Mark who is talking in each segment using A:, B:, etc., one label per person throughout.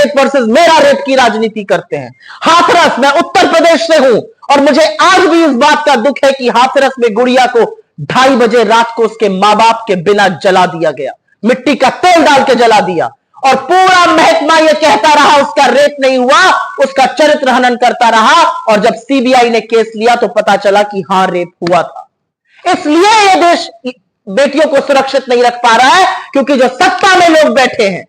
A: Rape versus मेरा rape की राजनीति करते हैं। हाथरस, मैं उत्तर प्रदेश से हूं और मुझे आज भी इस बात का दुख है कि हाथरस में गुड़िया को 2:30 बजे रात को उसके मां बाप के बिना जला दिया गया, मिट्टी का तेल डाल के जला दिया, और पूरा महकमा यह कहता रहा उसका रेप नहीं हुआ, उसका चरित्र हनन करता रहा, और जब सीबीआई ने केस लिया तो पता चला कि हां रेप हुआ था। इसलिए यह देश बेटियों को सुरक्षित नहीं रख पा रहा है, क्योंकि जो सत्ता में लोग बैठे हैं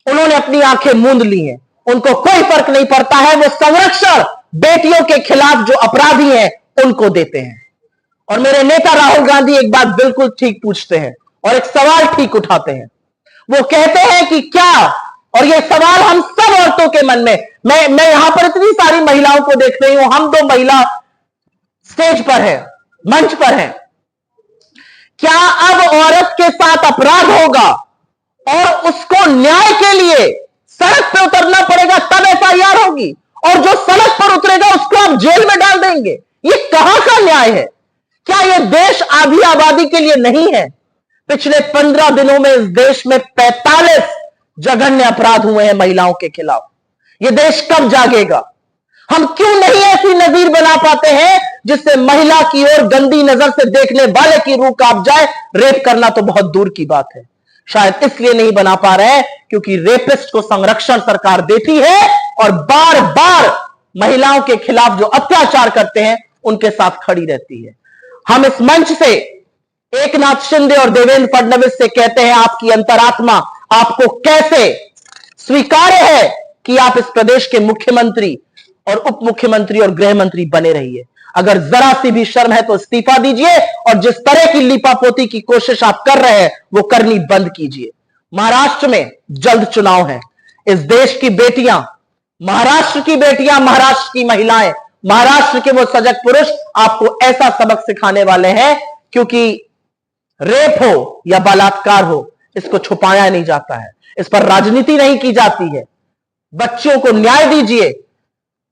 A: उन्होंने अपनी आंखें मूंद ली हैं, उनको कोई फर्क नहीं पड़ता है, वो संरक्षण बेटियों के खिलाफ जो अपराधी हैं उनको देते हैं। और मेरे नेता राहुल गांधी एक बात बिल्कुल ठीक पूछते हैं और एक सवाल ठीक उठाते हैं। वो कहते हैं कि क्या, और ये सवाल हम सब औरतों के मन में, मैं यहां पर इतनी सारी महिलाओं को देख रही हूं, हम 2 महिला स्टेज पर है, मंच पर है, क्या अब औरत के साथ अपराध होगा और उसको न्याय के लिए सड़क पर उतरना पड़ेगा तब एफआईआर होगी, और जो सड़क पर उतरेगा उसको आप जेल में डाल देंगे? ये कहां का न्याय है? क्या यह देश आधी आबादी के लिए नहीं है? पिछले 15 दिनों में इस देश में 45 जघन्य अपराध हुए हैं महिलाओं के खिलाफ। यह देश कब जागेगा? हम क्यों नहीं ऐसी नजीर बना पाते हैं जिससे महिला की ओर गंदी नजर से देखने वाले की रूह कांप जाए? रेप करना तो बहुत दूर की बात है। शायद इसलिए नहीं बना पा रहे हैं क्योंकि रेपिस्ट को संरक्षण सरकार देती है और बार बार महिलाओं के खिलाफ जो अत्याचार करते हैं उनके साथ खड़ी रहती है। हम इस मंच से एकनाथ शिंदे और देवेंद्र फडणवीस से कहते हैं, आपकी अंतरात्मा आपको कैसे स्वीकार्य है कि आप इस प्रदेश के मुख्यमंत्री और उप मुख्यमंत्री और गृह मंत्री बने रहिए? अगर जरा सी भी शर्म है तो इस्तीफा दीजिए और जिस तरह की लीपापोती की कोशिश आप कर रहे हैं वो करनी बंद कीजिए। महाराष्ट्र में जल्द चुनाव है। इस देश की बेटियां, महाराष्ट्र की बेटियां, महाराष्ट्र की महिलाएं, महाराष्ट्र के वो सजग पुरुष आपको ऐसा सबक सिखाने वाले हैं, क्योंकि रेप हो या बलात्कार हो, इसको छुपाया नहीं जाता है, इस पर राजनीति नहीं की जाती है। बच्चियों को न्याय दीजिए,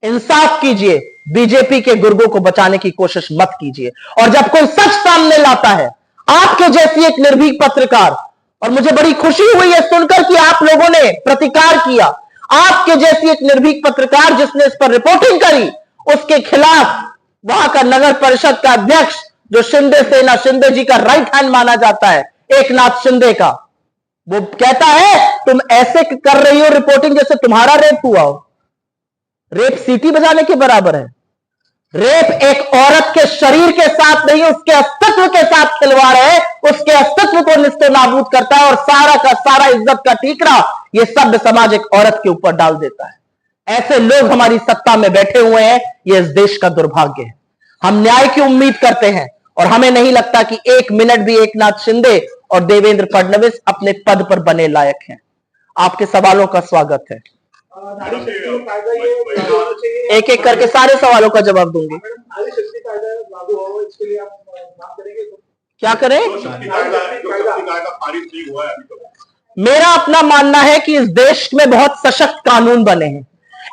A: इंसाफ कीजिए, बीजेपी के गुर्गों को बचाने की कोशिश मत कीजिए। और जब कोई सच सामने लाता है, आपके जैसी एक निर्भीक पत्रकार, और मुझे बड़ी खुशी हुई है सुनकर कि आप लोगों ने प्रतिकार किया, आपके जैसी एक निर्भीक पत्रकार जिसने इस पर रिपोर्टिंग करी, उसके खिलाफ वहां का नगर परिषद का अध्यक्ष जो शिंदे सेना, शिंदे जी का राइट हैंड माना जाता है, एकनाथ शिंदे का, वो कहता है तुम ऐसे कर रही हो रिपोर्टिंग जैसे तुम्हारा रेप हुआ हो। रेप सीटी बजाने के बराबर है। रेप एक औरत के शरीर के साथ नहीं, उसके अस्तित्व के साथ खिलवाड़ है, उसके अस्तित्व को निस्ते नाबूद करता है और सारा का सारा इज्जत का ठीकरा ये सभ्य समाज एक औरत के ऊपर डाल देता है। ऐसे लोग हमारी सत्ता में बैठे हुए हैं, ये इस देश का दुर्भाग्य है। हम न्याय की उम्मीद करते हैं और हमें नहीं लगता कि 1 मिनट भी एकनाथ शिंदे और देवेंद्र फडणवीस अपने पद पर बने लायक हैं। आपके सवालों का स्वागत है। एक एक करके सारे सवालों का जवाब दूंगी। क्या करें? मेरा अपना मानना है कि इस देश में बहुत सशक्त कानून बने हैं।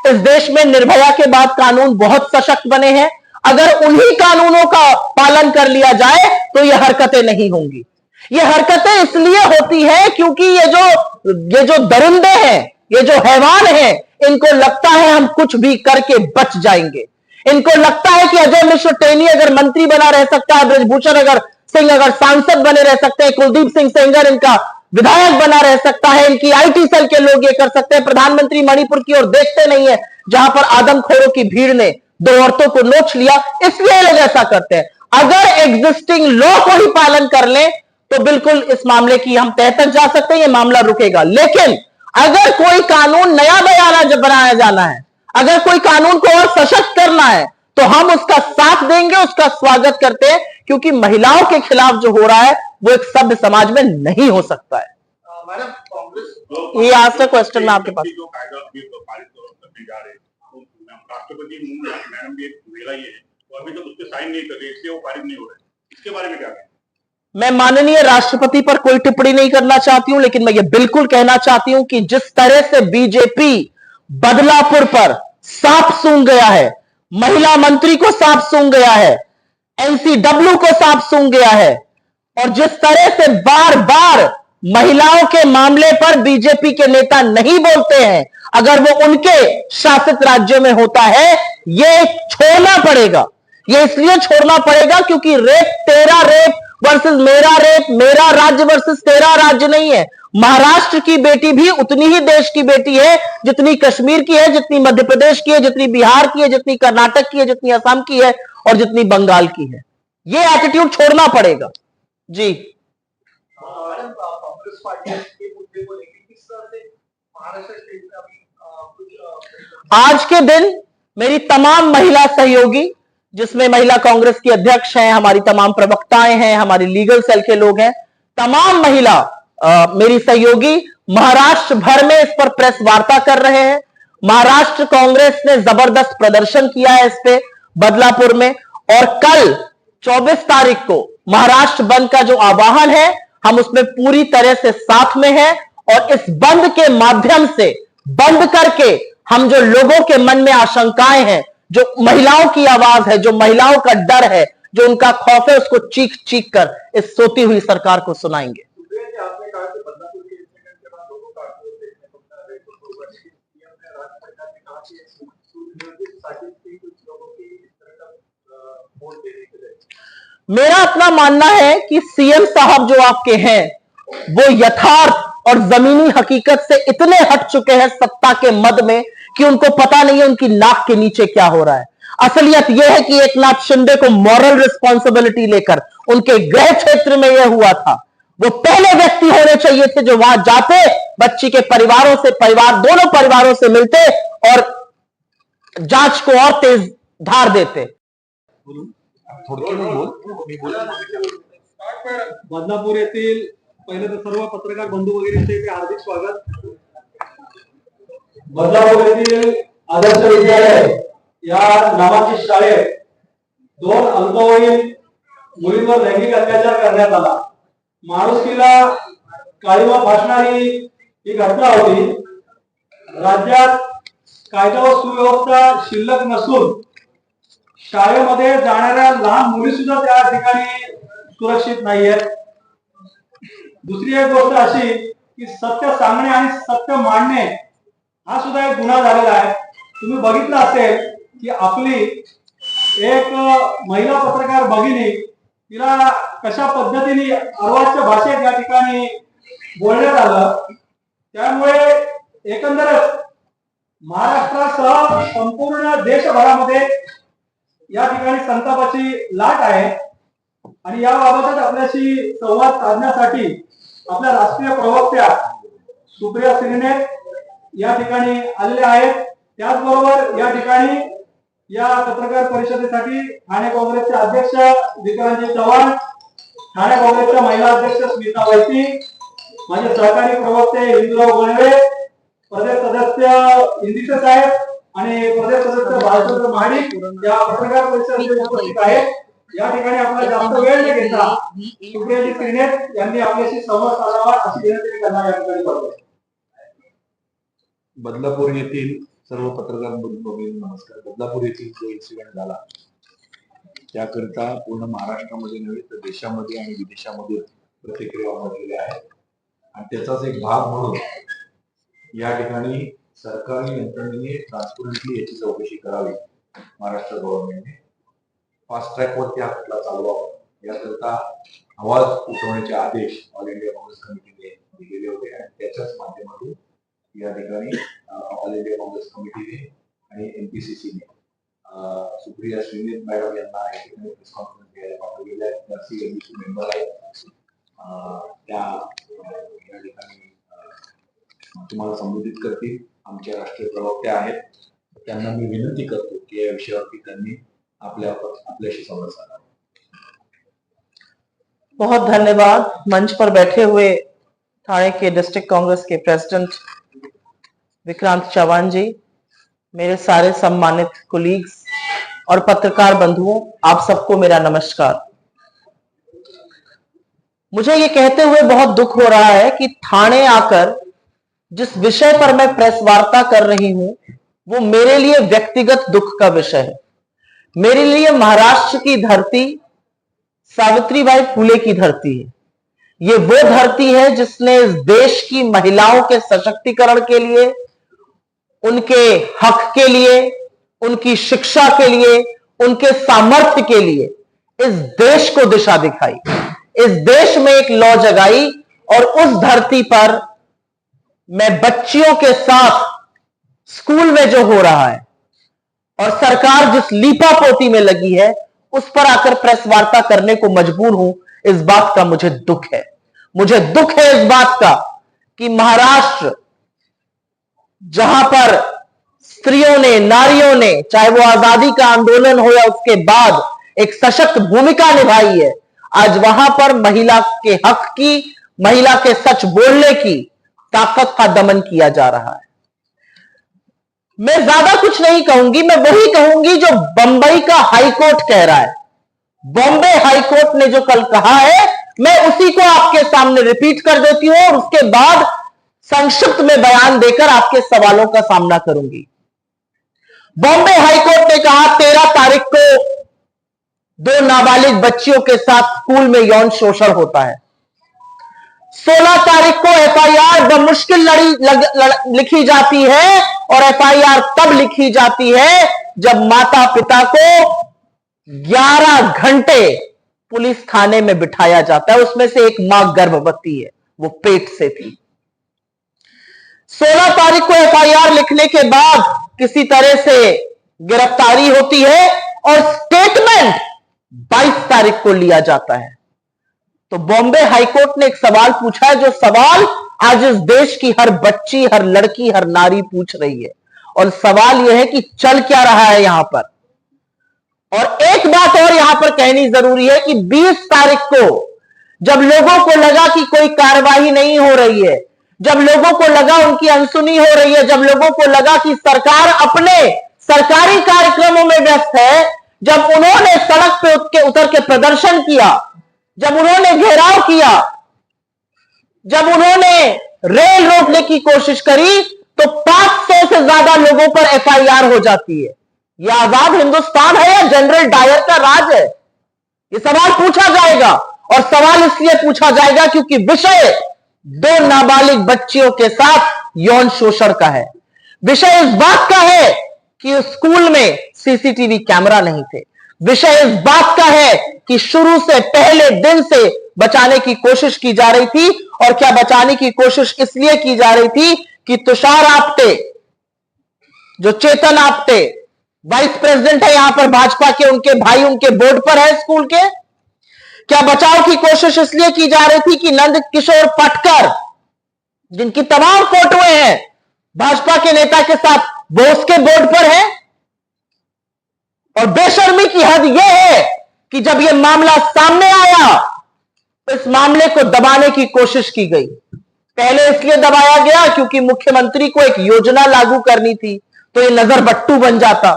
A: इस देश में निर्भया के बाद कानून बहुत सशक्त बने हैं। अगर उन्हीं कानूनों का पालन कर लिया जाए तो ये हरकतें नहीं होंगी। ये हरकतें इसलिए होती हैं क्योंकि ये जो दरिंदे हैं, ये जो हैवान हैं, इनको लगता है हम कुछ भी करके बच जाएंगे। इनको लगता है कि अजय मिश्र टेनी अगर मंत्री बना रह सकता है, ब्रजभूषण सिंह अगर सांसद बने रह सकते हैं, कुलदीप सिंह सेंगर इनका विधायक बना रह सकता है, इनकी आईटी सेल के लोग ये कर सकते हैं। प्रधानमंत्री मणिपुर की ओर देखते नहीं है जहां पर आदमखोरों की भीड़ ने 2 औरतों को नोच लिया, इसलिए लोग ऐसा करते हैं। अगर एग्जिस्टिंग लॉ को ही पालन कर ले तो बिल्कुल इस मामले की हम तह तक जा सकते हैं, ये मामला रुकेगा। लेकिन अगर कोई कानून नया बनाया जाना है, अगर कोई कानून को और सशक्त करना है, तो हम उसका साथ देंगे, उसका स्वागत करते हैं, क्योंकि महिलाओं के खिलाफ जो हो रहा है वो एक सभ्य समाज में नहीं हो सकता है।
B: मैडम, कांग्रेस
A: ये आज का क्वेश्चन मैं आपके पास।
B: राष्ट्रपति मैडम भी एक महिला ही है और अभी तक उसके साइन नहीं कर रही, इसलिए वो पारित नहीं हो रहे। इसके बारे में क्या कहें?
A: मैं माननीय राष्ट्रपति पर कोई टिप्पणी नहीं करना चाहती हूं, लेकिन मैं ये बिल्कुल कहना चाहती हूं कि जिस तरह से बीजेपी बदलापुर पर सांप सूंघ गया है, महिला मंत्री को सांप सूंघ गया है, एनसीडब्ल्यू को सांप सूंघ गया है, और जिस तरह से बार बार महिलाओं के मामले पर बीजेपी के नेता नहीं बोलते हैं। अगर वो उनके शासित राज्यों में होता है, ये छोड़ना पड़ेगा। ये इसलिए छोड़ना पड़ेगा क्योंकि रेप तेरा रेप वर्सेस मेरा रेप, मेरा राज्य वर्सेस तेरा राज्य नहीं है। महाराष्ट्र की बेटी भी उतनी ही देश की बेटी है जितनी कश्मीर की है, जितनी मध्य प्रदेश की है, जितनी बिहार की है, जितनी कर्नाटक की है, जितनी असम की है और जितनी बंगाल की है। ये एटीट्यूड छोड़ना पड़ेगा जी।
C: कांग्रेस पार्टी के मुद्दे को लेकर किस तरह से महाराष्ट्र स्टेट में अभी
A: आज के दिन मेरी तमाम महिला सहयोगी, जिसमें महिला कांग्रेस की अध्यक्ष हैं, हमारी तमाम प्रवक्ताएं हैं, हमारी लीगल सेल के लोग हैं, तमाम महिला मेरी सहयोगी महाराष्ट्र भर में इस पर प्रेस वार्ता कर रहे हैं। महाराष्ट्र कांग्रेस ने जबरदस्त प्रदर्शन किया है इस पे बदलापुर में, और कल 24 तारीख को महाराष्ट्र बंद का जो आह्वान है, हम उसमें पूरी तरह से साथ में हैं। और इस बंद के माध्यम से बंद करके हम जो लोगों के मन में आशंकाएं हैं, जो महिलाओं की आवाज है, जो महिलाओं का डर है, जो उनका खौफ है, उसको चीख चीख कर इस सोती हुई सरकार को सुनाएंगे।
C: आपने कहा कि बदलापुर के इंसिडेंट के बाद लोगों का आक्रोश देखने को मिला है, तो सीएम ने राज्य सरकार ने कहा कि साजिश थी कुछ लोगों की इस तरह का वोट देने के लिए।
A: मेरा अपना मानना है कि सीएम साहब जो आपके हैं, वो यथार्थ और जमीनी हकीकत से इतने हट चुके हैं सत्ता के मद में कि उनको पता नहीं है उनकी नाक के नीचे क्या हो रहा है। असलियत यह है कि एकनाथ शिंदे को मॉरल रिस्पॉन्सिबिलिटी लेकर उनके गृह क्षेत्र में यह हुआ था। वो पहले व्यक्ति होने चाहिए थे जो वहां जाते, बच्ची के परिवारों से, दोनों परिवारों से मिलते और जांच को और तेज धार देते।
C: बदलापूर येथील पहिले तर सर्व पत्रकार बंधू वगैरे हार्दिक स्वागत। बदलापूर येथील आदर्श विद्यालय या नावाची शाळेत 2 अल्पवयीन मुलींवर लैंगिक अत्याचार करण्यात आला। माणुसकीला काळीमा फासणारी ही घटना होती। राज्यात कायदा व सुव्यवस्था शिल्लक नसून शाळेमध्ये जाणाऱ्या लहान मुली सुद्धा त्या ठिकाणी सुरक्षित नाहीयेत। दुसरी एक गोष्ट अशी की सत्य सांगणे आणि सत्य मांडणे हा सुद्धा एक गुन्हा झालेला आहे। तुम्ही बघितलं असेल की आपली एक महिला पत्रकार भगिनी, तिला कशा पद्धतीने अर्वाच्य भाषेत या ठिकाणी बोलण्यात आलं। त्यामुळे एकंदरच महाराष्ट्रासह संपूर्ण देशभरामध्ये या ठिकाणी संतापाची लाट आहे। आणि याबाबतच आपल्याशी संवाद साधण्यासाठी आपल्या राष्ट्रीय प्रवक्त्या सुप्रिया श्रीने या ठिकाणी आलेले आहेत। त्याचबरोबर या ठिकाणी या पत्रकार परिषदेसाठी ठाणे काँग्रेसचे अध्यक्ष विक्रांतजी चव्हाण, ठाणे काँग्रेसच्या महिला अध्यक्ष स्मिता वैती, माझे सहकारी प्रवक्ते हिंदुराव गोळवे, प्रदेश सदस्य इंदिशा साहेब आणि प्रदेश सदस्य बालचंद्र महाडिक या पत्रकार परिषदेत उपस्थित आहेत। या ठिकाणी आपला जास्त वेळ न घेता सुप्रियाजी श्रीने यांनी आपल्याशी संवाद साधावा अशी विनंती करणार या ठिकाणी करतो।
D: बदलापूर येथील सर्व पत्रकार बंधूंनो नमस्कार। बदलापूर येथील जो इन्सिडेंट झाला त्याकरिता पूर्ण महाराष्ट्रामध्ये नव्हे तर देशामध्ये आणि विदेशामध्ये प्रतिक्रिया उमटलेल्या आहेत आणि त्याचाच एक भाग म्हणून या ठिकाणी सरकारी यंत्रणेने ट्रान्सपरंटली याची चौकशी करावी। महाराष्ट्र गव्हर्नमेंटने फास्ट ट्रॅक वरती हा खटला चालवावा याकरिता आवाज उठवण्याचे आदेश ऑल इंडिया काँग्रेस कमिटीने दिलेले होते आणि त्याच्याच माध्यमातून या ठिकाणी ऑल इंडिया काँग्रेस कमिटीने आणि एमपीसीसीने सुप्रिया श्रीने मॅडम यांना या ठिकाणी प्रेस कॉन्फरन्स घ्यायला पाठवलेले आहेत। त्या सीएमबीसी मेंबर आहेत। त्या या ठिकाणी तुम्हाला संबोधित करतील। आमच्या राष्ट्रीय प्रवक्त्या आहेत, त्यांना मी विनंती करतो की या विषयावरती त्यांनी आपल्याशी संवाद साधावा।
A: बहुत धन्यवाद। मंच पर बैठे हुए ठाणे के डिस्ट्रिक्ट कांग्रेस के प्रेसिडेंट विक्रांत चव्हाण जी, मेरे सारे सम्मानित कोलीग्स और पत्रकार बंधुओं, आप सबको मेरा नमस्कार। मुझे ये कहते हुए बहुत दुख हो रहा है कि ठाणे आकर जिस विषय पर मैं प्रेस वार्ता कर रही हूं वो मेरे लिए व्यक्तिगत दुख का विषय है। मेरे लिए महाराष्ट्र की धरती सावित्रीबाई फुले की धरती है। ये वो धरती है जिसने इस देश की महिलाओं के सशक्तिकरण के लिए, उनके हक के लिए, उनकी शिक्षा के लिए, उनके सामर्थ्य के लिए इस देश को दिशा दिखाई, इस देश में एक लौ जगाई। और उस धरती पर मैं बच्चियों के साथ स्कूल में जो हो रहा है और सरकार जिस लीपापोती में लगी है उस पर आकर प्रेस वार्ता करने को मजबूर हूं, इस बात का मुझे दुख है। मुझे दुख है इस बात का कि महाराष्ट्र, जहां पर स्त्रियों ने, नारियों ने, चाहे वो आजादी का आंदोलन हो या उसके बाद एक सशक्त भूमिका निभाई है, आज वहां पर महिला के हक की, महिला के सच बोलने की ताकत का दमन किया जा रहा है। मैं ज्यादा कुछ नहीं कहूंगी, मैं वही कहूंगी जो बंबई का हाईकोर्ट कह रहा है। बॉम्बे हाईकोर्ट ने जो कल कहा है मैं उसी को आपके सामने रिपीट कर देती हूं और उसके बाद संक्षिप्त में बयान देकर आपके सवालों का सामना करूंगी। बॉम्बे हाईकोर्ट ने कहा 13 तारीख को 2 नाबालिग बच्चियों के साथ स्कूल में यौन शोषण होता है। 16 तारीख को एफआईआर बमुश्किल लिखी जाती है और एफआईआर तब लिखी जाती है जब माता पिता को 11 घंटे पुलिस थाने में बिठाया जाता है। उसमें से एक मां गर्भवती है, वो पेट से थी। 16 तारीख को एफआईआर लिखने के बाद किसी तरह से गिरफ्तारी होती है और स्टेटमेंट 22 तारीख को लिया जाता है। तो बॉम्बे हाईकोर्ट ने एक सवाल पूछा है, जो सवाल आज इस देश की हर बच्ची, हर लड़की, हर नारी पूछ रही है। और सवाल यह है कि चल क्या रहा है यहां पर। और एक बात और यहां पर कहनी जरूरी है कि 20 तारीख को जब लोगों को लगा कि कोई कार्रवाई नहीं हो रही है, जब लोगों को लगा उनकी अनसुनी हो रही है, जब लोगों को लगा कि सरकार अपने सरकारी कार्यक्रमों में व्यस्त है, जब उन्होंने सड़क पे उतर के प्रदर्शन किया, जब उन्होंने घेराव किया, जब उन्होंने रेल रोकने की कोशिश करी, तो 500 से ज्यादा लोगों पर एफआईआर हो जाती है। यह आजाद हिंदुस्तान है या जनरल डायर का राज है? यह सवाल पूछा जाएगा। और सवाल इसलिए पूछा जाएगा क्योंकि विषय 2 नाबालिग बच्चियों के साथ यौन शोषण का है। विषय इस बात का है कि स्कूल में सीसीटीवी कैमरा नहीं थे। विषय इस बात का है कि शुरू से, पहले दिन से बचाने की कोशिश की जा रही थी। और क्या बचाने की कोशिश इसलिए की जा रही थी कि तुषार आप्टे, जो चेतन आप्टे वाइस प्रेसिडेंट है यहां पर भाजपा के, उनके भाई उनके बोर्ड पर है स्कूल के। क्या बचाव की कोशिश इसलिए की जा रही थी कि नंद किशोर पटकर, जिनकी तमाम फोटोएं हैं भाजपा के नेता के साथ, वो उसके बोर्ड पर है। और बेशर्मी की हद यह है कि जब यह मामला सामने आया तो इस मामले को दबाने की कोशिश की गई। पहले इसलिए दबाया गया क्योंकि मुख्यमंत्री को एक योजना लागू करनी थी, तो यह नजरबट्टू बन जाता,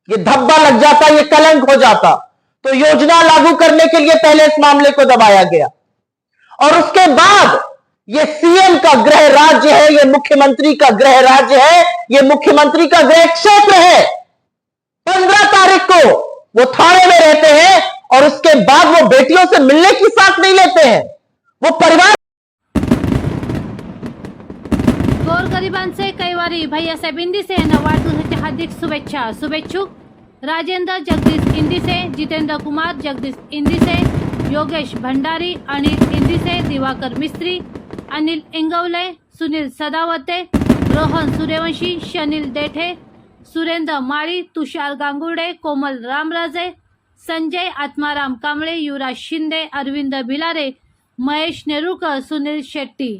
A: यह धब्बा लग जाता, यह कलंक हो जाता। तो योजना लागू करने के लिए पहले इस मामले को दबाया गया। और उसके बाद यह सीएम का गृह राज्य है, यह मुख्यमंत्री का गृह राज्य है, यह मुख्यमंत्री का गृह क्षेत्र है। 15 तारीख को वो थाने में रहते हैं और उसके बाद वो बेटियों से मिलने की साथ नहीं लेते हैं। वो परिवार
E: गोरगरिबांचे कैवारी भैयासाहेब इंदिसे यांना वाढदिवसाच्या हार्दिक शुभेच्छा। शुभेच्छुक राजेंद्र जगदीश इंदिसे, जितेंद्र कुमार जगदीश इंदिसे, योगेश भंडारी, अनिल इंदिसे, दिवाकर मिस्त्री, अनिल इंगवले, सुनील सदावते, रोहन सूर्यवंशी, शनील देठे, सुरेंद्र माळी, तुषार गांगुर्डे, कोमल रामराजे, संजय आत्माराम कांबळे, युवराज शिंदे, अरविंद भिलारे, महेश नेरुळकर, सुनील शेट्टी।